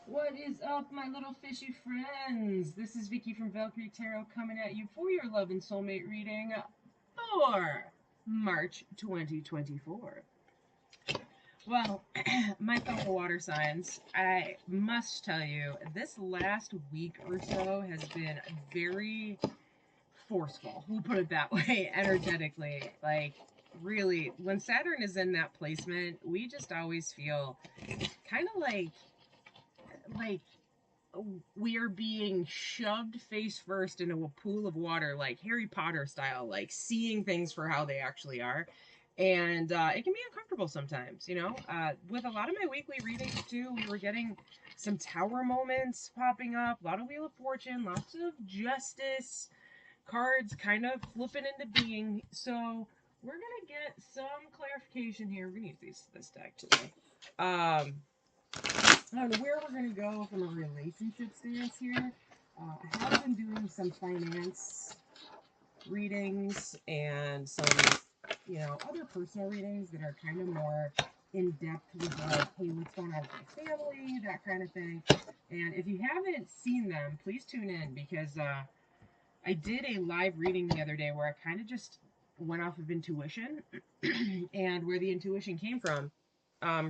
What is up, my little fishy friends? This is Vicky from Valkyrie Tarot coming at you for your love and soulmate reading for March 2024. Well, my fellow water signs, I must tell you, this last week or so has been very forceful. We'll put it that way, energetically. Like, really, when Saturn is in that placement, we just always feel kind of like we are being shoved face first into a pool of water, like Harry Potter style, like seeing things for how they actually are. And it can be uncomfortable sometimes, you know. With a lot of my weekly readings, too, we were getting some tower moments popping up, a lot of Wheel of Fortune, lots of justice cards kind of flipping into being. So we're going to get some clarification here. We're going to use this deck today. On where we're going to go from a relationship stance here. I have been doing some finance readings and some, other personal readings that are kind of more in depth with like, hey, what's going on with my family, that kind of thing. And if you haven't seen them, please tune in because I did a live reading the other day where I kind of just went off of intuition and where the intuition came from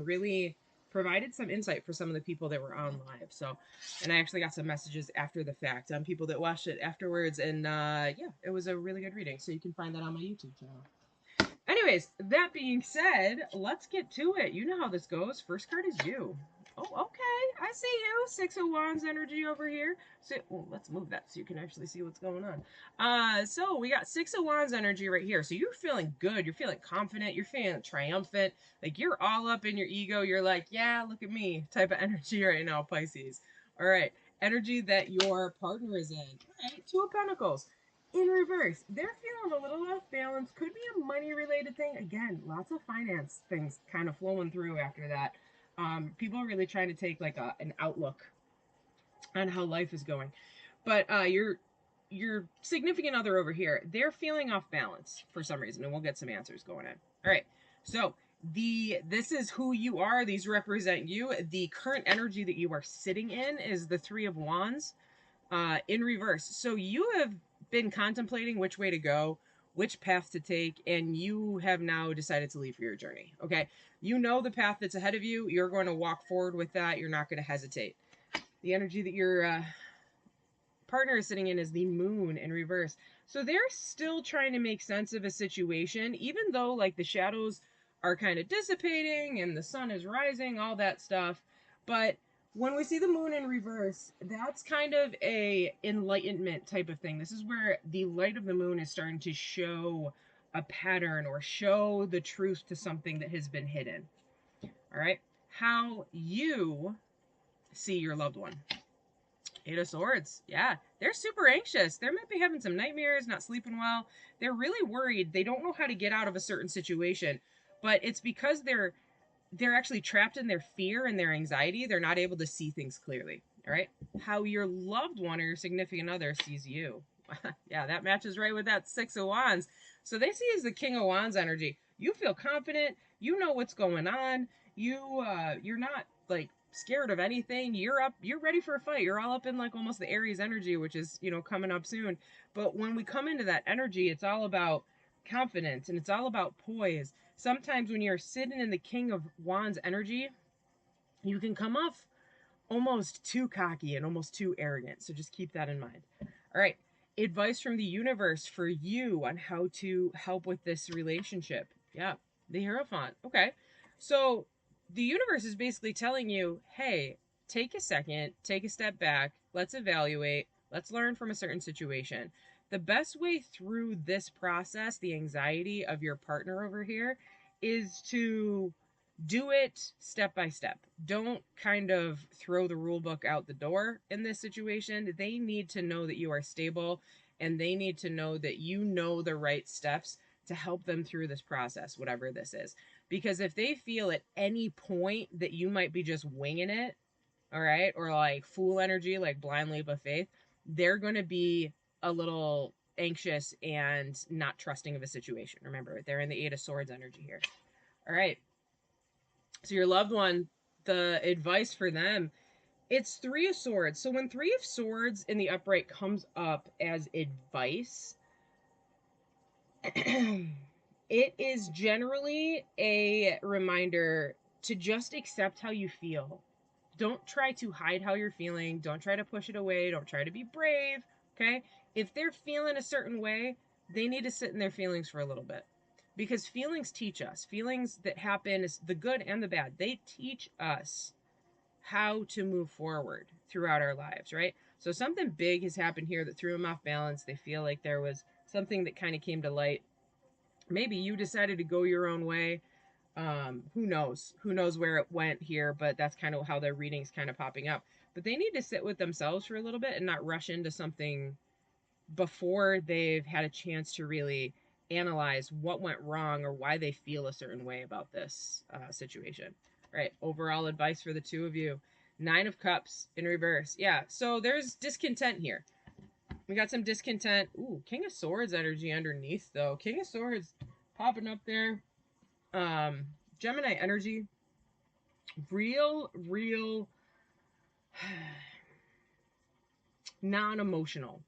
really provided some insight for some of the people that were on live. So, and I actually got some messages after the fact on people that watched it afterwards. And yeah, it was a really good reading. So you can find that on my YouTube channel. Anyways, that being said, let's get to it. You know how this goes. First card is you. Oh, okay. I see you. Six of Wands energy over here. So, well, let's move that so you can actually see what's going on. So we got Six of Wands energy right here. So you're feeling good. You're feeling confident. You're feeling triumphant. Like you're all up in your ego. You're like, yeah, look at me type of energy right now, Pisces. All right. Energy that your partner is in. All right. Two of Pentacles in reverse. They're feeling a little off balance. Could be a money related thing. Again, lots of finance things kind of flowing through after that. People are really trying to take like an outlook on how life is going. But your significant other over here, they're feeling off balance for some reason, and we'll get some answers going in. All right. So this is who you are. These represent you. The current energy that you are sitting in is the Three of Wands in reverse. So you have been contemplating which way to go, which path to take, and you have now decided to leave for your journey. Okay. You know the path that's ahead of you. You're going to walk forward with that. You're not going to hesitate. The energy that your partner is sitting in is the moon in reverse. So they're still trying to make sense of a situation, even though like the shadows are kind of dissipating and the sun is rising, all that stuff. But when we see the moon in reverse, that's kind of a enlightenment type of thing. This is where the light of the moon is starting to show a pattern or show the truth to something that has been hidden. All right. How you see your loved one. Eight of Swords. Yeah, they're super anxious. They might be having some nightmares, not sleeping well. They're really worried. They don't know how to get out of a certain situation, but it's because they're actually trapped in their fear and their anxiety. They're not able to see things clearly. All right. How your loved one or your significant other sees you. Yeah, that matches right with that Six of Wands. So they see as the King of Wands energy. You feel confident. You know what's going on. You're not like scared of anything. You're up. You're ready for a fight. You're all up in like almost the Aries energy, which is coming up soon. But when we come into that energy, it's all about confidence and it's all about poise. Sometimes when you're sitting in the King of Wands energy, you can come off almost too cocky and almost too arrogant. So just keep that in mind. All right. Advice from the universe for you on how to help with this relationship. Yeah. The Hierophant. Okay. So the universe is basically telling you, hey, take a second, take a step back. Let's evaluate. Let's learn from a certain situation. The best way through this process, the anxiety of your partner over here, is to do it step by step. Don't kind of throw the rule book out the door in this situation. They need to know that you are stable and they need to know that you know the right steps to help them through this process, whatever this is. Because if they feel at any point that you might be just winging it, all right, or like fool energy, like blind leap of faith, they're going to be a little anxious and not trusting of a situation. Remember, they're in the Eight of Swords energy here. All right. So your loved one, the advice for them It's Three of Swords. So when Three of Swords in the upright comes up as advice, it is generally a reminder to just accept how you feel. Don't try to hide how you're feeling. Don't try to push it away. Don't try to be brave. Okay? If they're feeling a certain way, they need to sit in their feelings for a little bit. Because feelings teach us. Feelings that happen, the good and the bad, they teach us how to move forward throughout our lives, right? So something big has happened here that threw them off balance. They feel like there was something that kind of came to light. Maybe you decided to go your own way. Who knows? Who knows where it went here, but that's kind of how their reading's kind of popping up. But they need to sit with themselves for a little bit and not rush into something before they've had a chance to really analyze what went wrong or why they feel a certain way about this situation. All right, overall advice for the two of you. Nine of Cups in reverse. Yeah, so there's discontent here. We got some discontent. Ooh, King of Swords energy underneath, though. King of Swords popping up there. Gemini energy. Real non-emotional,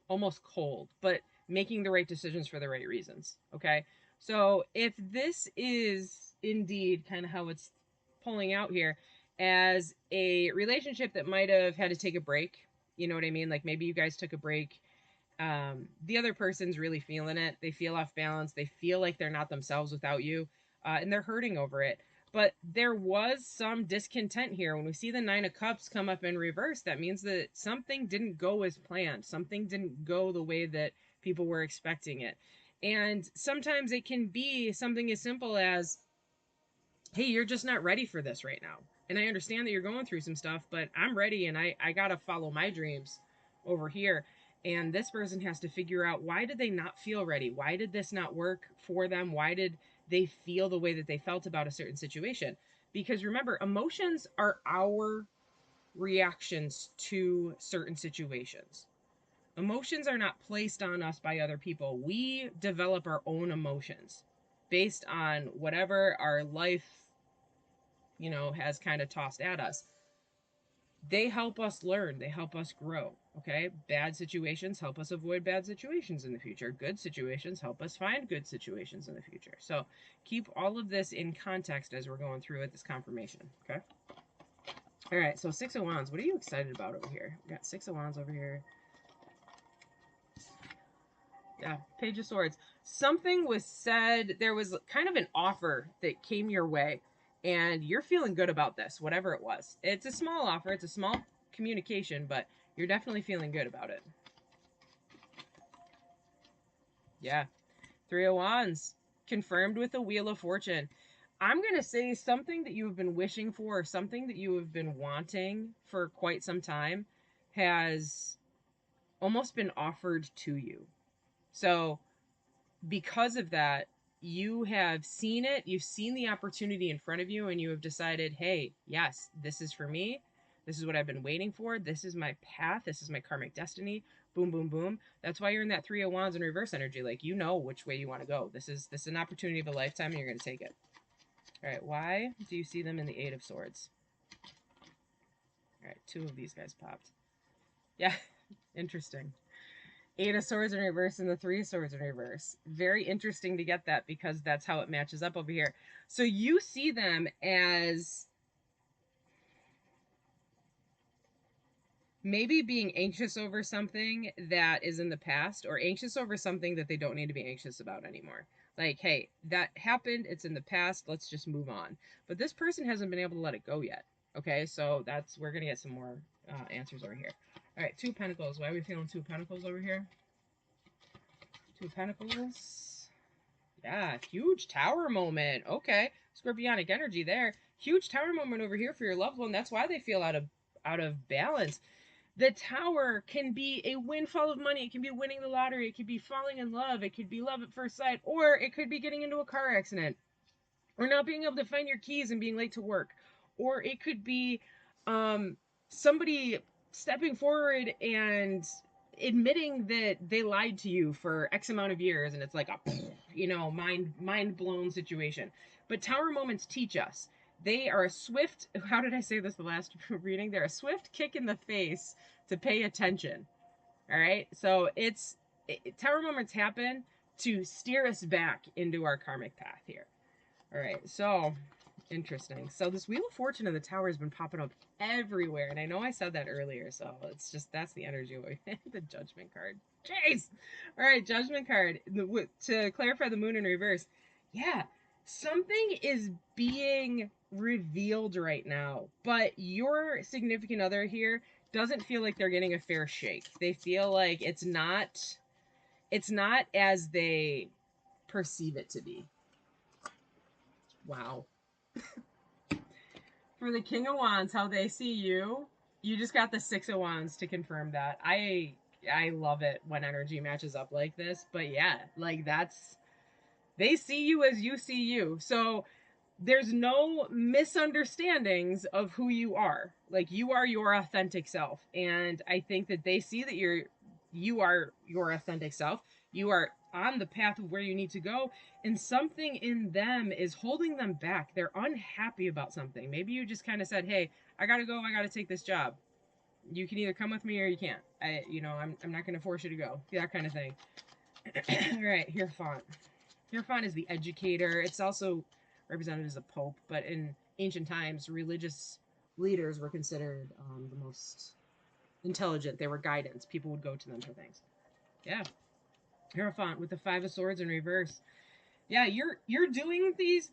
almost cold, but making the right decisions for the right reasons. Okay. So if this is indeed kind of how it's pulling out here as a relationship that might have had to take a break, you know what I mean? Like maybe you guys took a break. The other person's really feeling it. They feel off balance. They feel like they're not themselves without you, and they're hurting over it. But there was some discontent here. When we see the Nine of Cups come up in reverse, that means that something didn't go as planned. Something didn't go the way that people were expecting it. And sometimes it can be something as simple as, hey, you're just not ready for this right now. And I understand that you're going through some stuff, but I'm ready and I got to follow my dreams over here. And this person has to figure out, why did they not feel ready? Why did this not work for them? Why did they feel the way that they felt about a certain situation? Because remember, emotions are our reactions to certain situations. Emotions are not placed on us by other people. We develop our own emotions based on whatever our life, has kind of tossed at us. They help us learn, they help us grow. Okay. Bad situations help us avoid bad situations in the future. Good situations help us find good situations in the future. So keep all of this in context as we're going through it, this confirmation. Okay. All right. So Six of Wands. What are you excited about over here? We got Six of Wands over here. Yeah, Page of Swords. Something was said, there was kind of an offer that came your way, and you're feeling good about this, whatever it was. It's a small offer, it's a small communication, but you're definitely feeling good about it. Yeah. Three of Wands. Confirmed with the Wheel of Fortune. I'm going to say something that you have been wishing for, or something that you have been wanting for quite some time, has almost been offered to you. So because of that, you have seen it, you've seen the opportunity in front of you, and you have decided, hey, yes, this is for me. This is what I've been waiting for. This is my path. This is my karmic destiny. Boom, boom, boom. That's why you're in that Three of Wands in reverse energy. Like, you know which way you want to go. This is an opportunity of a lifetime, and you're going to take it. All right, why do you see them in the Eight of Swords? All right, two of these guys popped. Yeah, interesting. Eight of Swords in reverse and the Three of Swords in reverse. Very interesting to get that, because that's how it matches up over here. So you see them as maybe being anxious over something that is in the past, or anxious over something that they don't need to be anxious about anymore. Like, hey, that happened. It's in the past. Let's just move on. But this person hasn't been able to let it go yet. Okay, so we're going to get some more answers over here. All right, Two of Pentacles. Why are we feeling Two of Pentacles over here? Two of Pentacles. Yeah, huge tower moment. Okay, scorpionic energy there. Huge tower moment over here for your loved one. That's why they feel out of balance. The tower can be a windfall of money. It can be winning the lottery. It could be falling in love. It could be love at first sight, or it could be getting into a car accident, or not being able to find your keys and being late to work, or it could be somebody stepping forward and admitting that they lied to you for X amount of years, and it's like a mind blown situation. But tower moments teach us They are a swift, how did I say this the last reading? They're a swift kick in the face to pay attention. All right. So tower moments happen to steer us back into our karmic path here. All right. So interesting. So this Wheel of Fortune of the Tower has been popping up everywhere. And I know I said that earlier. So it's just, that's the energy. The Judgment card. Jeez. All right. Judgment card. To clarify the moon in reverse. Yeah. Something is being revealed right now. But your significant other here doesn't feel like they're getting a fair shake. They feel like it's not as they perceive it to be. Wow. For the King of Wands, how they see you, you just got the Six of Wands to confirm that. I love it when energy matches up like this. But yeah, like they see you as you see you. So there's no misunderstandings of who you are. Like, you are your authentic self. And I think that they see that you are your authentic self. You are on the path of where you need to go. And something in them is holding them back. They're unhappy about something. Maybe you just kind of said, hey, I got to go. I got to take this job. You can either come with me or you can't. I'm not going to force you to go. That kind of thing. All right, Hierophant. Hierophant is the educator. It's also represented as a pope, but in ancient times, religious leaders were considered the most intelligent. They were guidance. People would go to them for things. Yeah. Hierophant with the Five of Swords in reverse. Yeah, you're doing things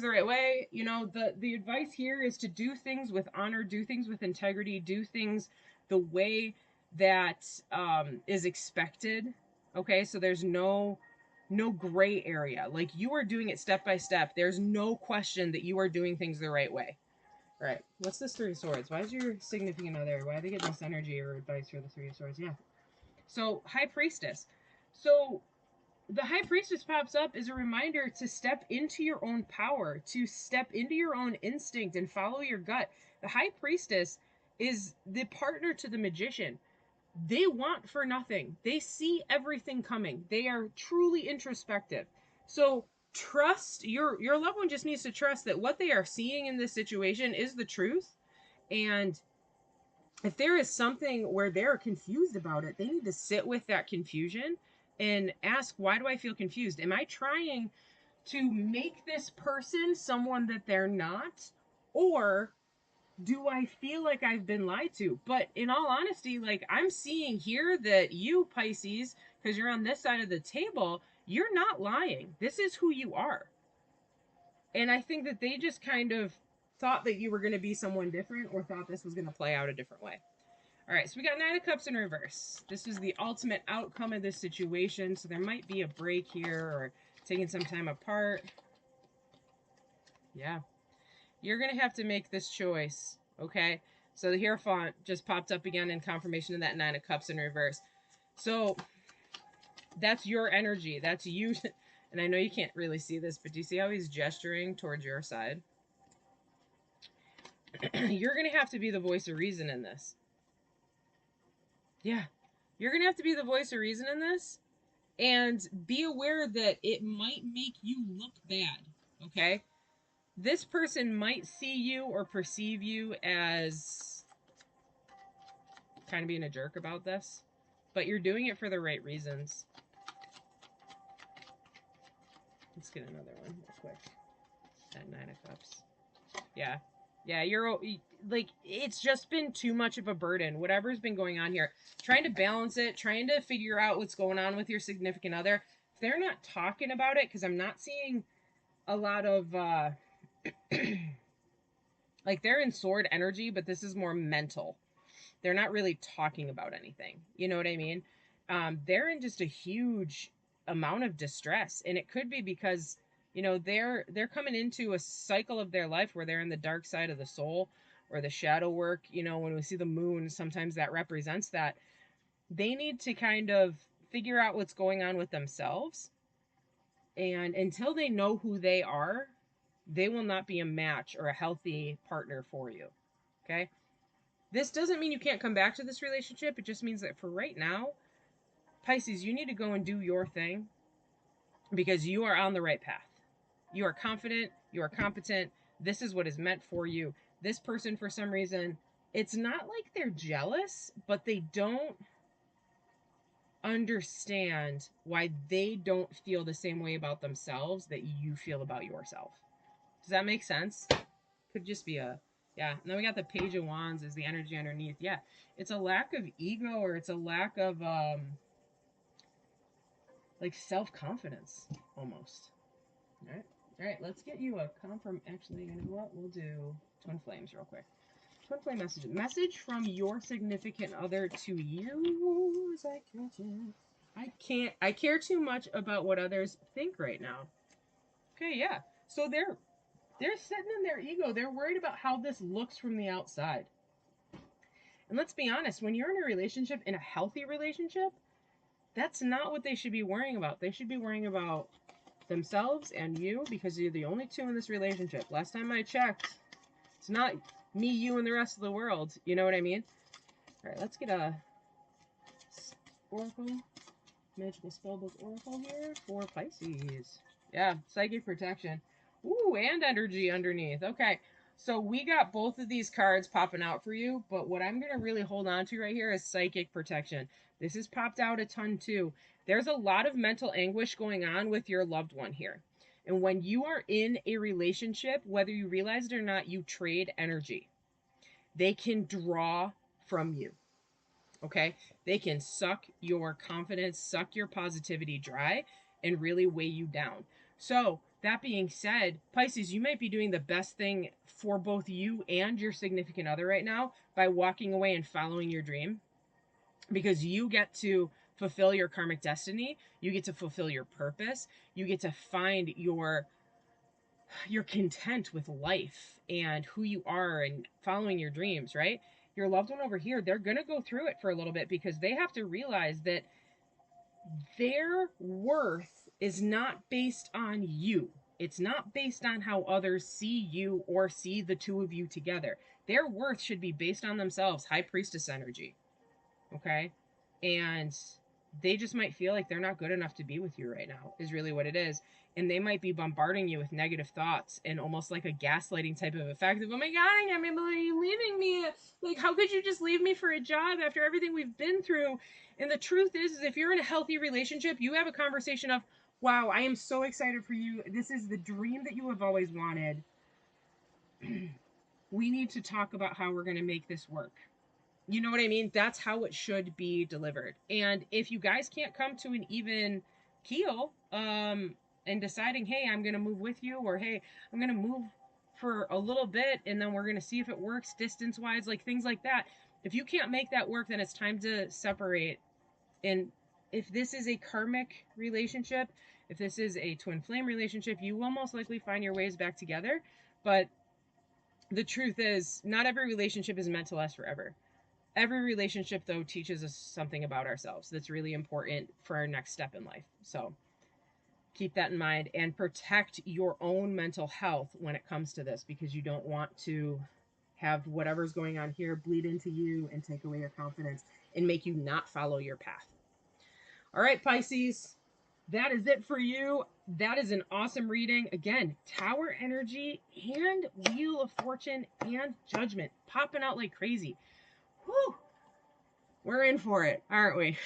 the right way. You know, the advice here is to do things with honor, do things with integrity, do things the way that is expected. Okay, so there's no gray area. Like, you are doing it step by step. There's no question that you are doing things the right way. All right, what's this Three of Swords? Why is your significant other? Why are they getting this energy or advice for the Three of Swords? Yeah. So, High Priestess. So the High Priestess pops up as a reminder to step into your own power, to step into your own instinct and follow your gut. The High Priestess is the partner to the Magician. They want for nothing. They see everything coming. They are truly introspective. So trust your loved one just needs to trust that what they are seeing in this situation is the truth. And if there is something where they're confused about it, they need to sit with that confusion and ask, why do I feel confused? Am I trying to make this person someone that they're not? Or do I feel like I've been lied to? But in all honesty, like, I'm seeing here that you, Pisces, because you're on this side of the table, you're not lying. This is who you are. And I think that they just kind of thought that you were going to be someone different, or thought this was going to play out a different way. All right, so we got Nine of Cups in reverse. This is the ultimate outcome of this situation, so there might be a break here or taking some time apart. Yeah. You're going to have to make this choice, okay? So the Hierophant just popped up again in confirmation of that Nine of Cups in reverse. So that's your energy. That's you. And I know you can't really see this, but do you see how he's gesturing towards your side? You're going to have to be the voice of reason in this. Yeah. You're going to have to be the voice of reason in this. And be aware that it might make you look bad, okay? This person might see you or perceive you as kind of being a jerk about this, but you're doing it for the right reasons. Let's get another one real quick. That Nine of Cups. Yeah. Yeah, you're like, it's just been too much of a burden. Whatever's been going on here, trying to balance it, trying to figure out what's going on with your significant other. If they're not talking about it, because I'm not seeing a lot of like, they're in sword energy, but this is more mental. They're not really talking about anything. You know what I mean? They're in just a huge amount of distress, and it could be because, you know, they're coming into a cycle of their life where they're in the dark side of the soul, or the shadow work. You know, when we see the moon, sometimes that represents that. They need to kind of figure out what's going on with themselves, and until they know who they are, they will not be a match or a healthy partner for you. Okay? This doesn't mean you can't come back to this relationship. It just means that for right now, Pisces, you need to go and do your thing, because you are on the right path. You are confident. You are competent. This is what is meant for you. This person, for some reason, it's not like they're jealous, but they don't understand why they don't feel the same way about themselves that you feel about yourself. Does that make sense? Could just be a, yeah. And then we got the Page of Wands as the energy underneath. Yeah, it's a lack of ego, or it's a lack of like self-confidence almost. All right, let's get you a actually, you know what, we'll do twin flames real quick. Twin flame message from your significant other to you. As I catch it, I care too much about what others think right now. Okay, yeah, so they're sitting in their ego. They're worried about how this looks from the outside. And let's be honest, when you're in a relationship, in a healthy relationship, that's not what they should be worrying about. They should be worrying about themselves and you, because you're the only two in this relationship. Last time I checked, it's not me, you, and the rest of the world. You know what I mean? All right, let's get a oracle, magical spellbook oracle here for Pisces. Yeah, psychic protection. Ooh, and energy underneath. Okay, so we got both of these cards popping out for you, but what I'm going to really hold on to right here is psychic protection. This has popped out a ton too. There's a lot of mental anguish going on with your loved one here. And when you are in a relationship, whether you realize it or not, you trade energy. They can draw from you. Okay? They can suck your confidence, suck your positivity dry, and really weigh you down. So, that being said, Pisces, you might be doing the best thing for both you and your significant other right now by walking away and following your dream, because you get to fulfill your karmic destiny. You get to fulfill your purpose. You get to find your content with life and who you are and following your dreams, right? Your loved one over here, they're going to go through it for a little bit because they have to realize that their worth is not based on you. It's not based on how others see you or see the two of you together. Their worth should be based on themselves, high priestess energy. Okay? And they just might feel like they're not good enough to be with you right now, is really what it is. And they might be bombarding you with negative thoughts and almost like a gaslighting type of effect of, oh my God, I can't believe you leaving me. Like, how could you just leave me for a job after everything we've been through? And the truth is if you're in a healthy relationship, you have a conversation of, wow, I am so excited for you. This is the dream that you have always wanted. We need to talk about how we're going to make this work. You know what I mean? That's how it should be delivered. And if you guys can't come to an even keel, and deciding, hey, I'm going to move with you, or hey, I'm going to move for a little bit and then we're going to see if it works distance wise, like things like that. If you can't make that work, then it's time to separate. And if this is a karmic relationship, if this is a twin flame relationship, you will most likely find your ways back together. But the truth is, not every relationship is meant to last forever. Every relationship, though, teaches us something about ourselves that's really important for our next step in life. So keep that in mind and protect your own mental health when it comes to this, because you don't want to have whatever's going on here bleed into you and take away your confidence and make you not follow your path. All right, Pisces, that is it for you. That is an awesome reading. Again, Tower energy and Wheel of Fortune and Judgment popping out like crazy. Whew. We're in for it, aren't we?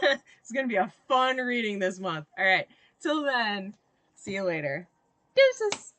It's going to be a fun reading this month. All right. Till then, see you later. Deuces.